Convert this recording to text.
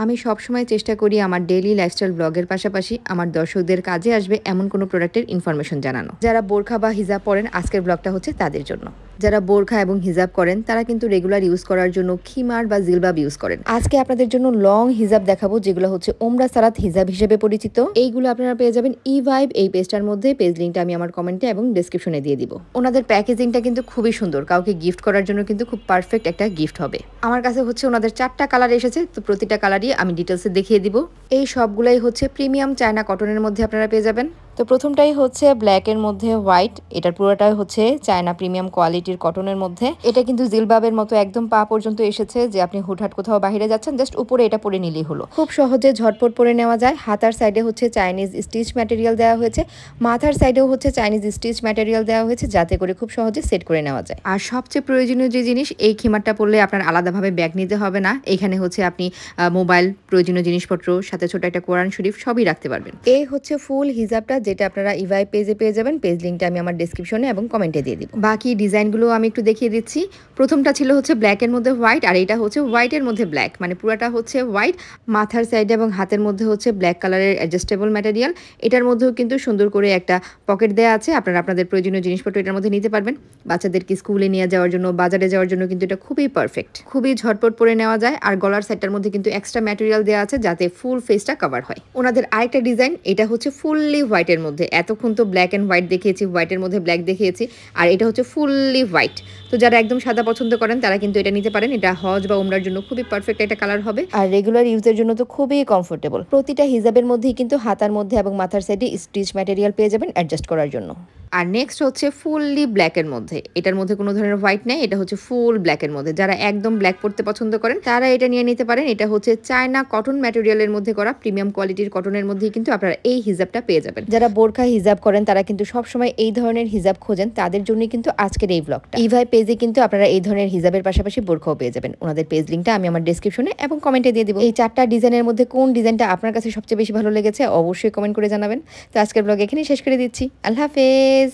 আমি সবসময় চেষ্টা করি আমার ডেইলি লাইফস্টাইল ব্লগের পাশাপাশি আমার দর্শকদের কাজে আসবে এমন কোনো প্রোডাক্টের ইনফরমেশন জানানো। যারা বোরখা বা হিজাব পরেন আজকের ব্লগটা হচ্ছে তাদের জন্য। যারা বোরখা এবং হিজাব করেন তারা কিন্তু রেগুলার ইউজ করার জন্য খিমার বা জিলবাব ইউজ করেন। আজকে আপনাদের জন্য লং হিজাব দেখাবো যেগুলো হচ্ছে ওমরা সারাত হিজাব হিসেবে পরিচিত। এইগুলো আপনারা পেয়ে যাবেন ইভাইব এই পেজটার মধ্যে। পেজ লিঙ্কটা আমি আমার কমেন্টে এবং ডেসক্রিপশনে দিয়ে দিব। ওনাদের প্যাকেজিংটা কিন্তু খুবই সুন্দর, কাউকে গিফট করার জন্য কিন্তু খুব পারফেক্ট একটা গিফট হবে। আমার কাছে হচ্ছে ওনাদের 4টা কালার এসেছে, তো প্রতিটা কালারই আমি ডিটেলসে দেখিয়ে দিব। এই সবগুলাই হচ্ছে প্রিমিয়াম চায়না কটনের মধ্যে আপনারা পেয়ে যাবেন। তো প্রথমটাই হচ্ছে ব্ল্যাকের মধ্যে হোয়াইট, এটার পুরোটাই হচ্ছে চায়না প্রিমিয়াম কোয়ালিটির কটনের মধ্যে। এটা কিন্তু জিলবাবের মতো একদম পা পর্যন্ত এসেছে, যে আপনি হুটহাট কোথাও বাইরে যাচ্ছেন জাস্ট উপরে এটা পরে নিলেই হলো। খুব সহজে ঝটপট পরে নেওয়া যায়। হাতার সাইডে হচ্ছে চাইনিজ স্টিচ ম্যাটেরিয়াল দেওয়া হয়েছে, মাথার সাইডেও হচ্ছে চাইনিজ স্টিচ ম্যাটেরিয়াল দেওয়া হয়েছে, যাতে করে খুব সহজে সেট করে নেওয়া যায়। আর সবচেয়ে প্রয়োজনীয় যে জিনিস, এই খিমারটা পরলে আপনার আলাদাভাবে ব্যাগ নিতে হবে না। এখানে হচ্ছে আপনি মোবাইল, প্রয়োজনীয় জিনিসপত্র, সাথে ছোট একটা কোরআন শরীফ সবই রাখতে পারবেন। এই হচ্ছে ফুল হিজাবটা, যেটা আপনারা ইভাই পেজে পেয়ে যাবেন। পেজ লিঙ্কটা আমি আমার ডেসক্রিপশনে এবং কমেন্টে দিয়ে দিব। বাকি ডিজাইনগুলো আমি একটু দেখিয়ে দিচ্ছি। প্রথমটা ছিল হচ্ছে ব্ল্যাকের মধ্যে হোয়াইট, আর এটা হচ্ছে হোয়াইটের মধ্যে ব্ল্যাক, মানে পুরাটা হচ্ছে হোয়াইট। মাথার সাইডে এবং হাতের মধ্যে হচ্ছে ব্ল্যাক কালারের অ্যাডজাস্টেবল ম্যাটেরিয়াল। এটার মধ্যেও কিন্তু সুন্দর করে একটা পকেট দেওয়া আছে, আপনারা আপনাদের প্রয়োজনীয় জিনিসপত্র এটার মধ্যে নিতে পারবেন। বাচ্চাদেরকে স্কুলে নিয়ে যাওয়ার জন্য, বাজারে যাওয়ার জন্য কিন্তু এটা খুবই পারফেক্ট, খুবই ঝটপট পরে নেওয়া যায়। আর গলার সাইডটার মধ্যে কিন্তু এক্সট্রা ম্যাটেরিয়াল দেওয়া আছে যাতে ফুল ফেসটা কভার হয়। ওনাদের আরেকটা ডিজাইন, এটা হচ্ছে ফুললি হোয়াইটের মধ্যে। এতক্ষণ তো ব্ল্যাক অ্যান্ড হোয়াইট দেখিয়েছি, হোয়াইটের মধ্যে ব্ল্যাক দেখিয়েছি, আর এটা হচ্ছে ফুললি হোয়াইট। তো যারা একদম সাদা পছন্দ করেন তারা কিন্তু এটা নিতে পারেন। এটা হজ বা উমরার জন্য খুবই পারফেক্ট একটা কালার হবে, আর রেগুলার ইউজের জন্য তো খুবই কমফোর্টেবল। প্রতিটা হিজাবের মধ্যেই কিন্তু হাতার মধ্যে এবং মাথার সাইডে স্টিচ ম্যাটেরিয়াল পেয়ে যাবেন অ্যাডজাস্ট করার জন্য। আর নেক্সট হচ্ছে ফুললি ব্ল্যাকের মধ্যে। এটার মধ্যে কোনো ধরনের হোয়াইট নেই, এটা হচ্ছে ফুল ব্ল্যাকের মধ্যে। যারা একদম ব্ল্যাক পড়তে পছন্দ করেন তারা এটা নিয়ে নিতে পারেন। এটা হচ্ছে চায়না কটন ম্যাটেরিয়ালের মধ্যে করা, প্রিমিয়াম কোয়ালিটির কটনের মধ্যেই কিন্তু আপনারা এই হিজাবটা পেয়ে যাবেন। যারা বোরখা হিজাব করেন তারা কিন্তু সবসময় এই ধরনের হিজাব খোঁজেন, তাদের জন্য কিন্তু আজকের এই ব্লগটা। ইভাই পেজে কিন্তু আপনারা এই ধরনের হিজাবের পাশাপাশি বোরখাও পেয়ে যাবেন। ওনাদের পেজ লিঙ্কটা আমি আমার ডেসক্রিপশনে এবং কমেন্টে দিয়ে দিব। এই 4টা ডিজাইনের মধ্যে কোন ডিজাইনটা আপনার কাছে সবচেয়ে বেশি ভালো লেগেছে অবশ্যই কমেন্ট করে জানাবেন। তো আজকের ব্লগ এখানেই শেষ করে দিচ্ছি। আল্লাহ হাফেজ।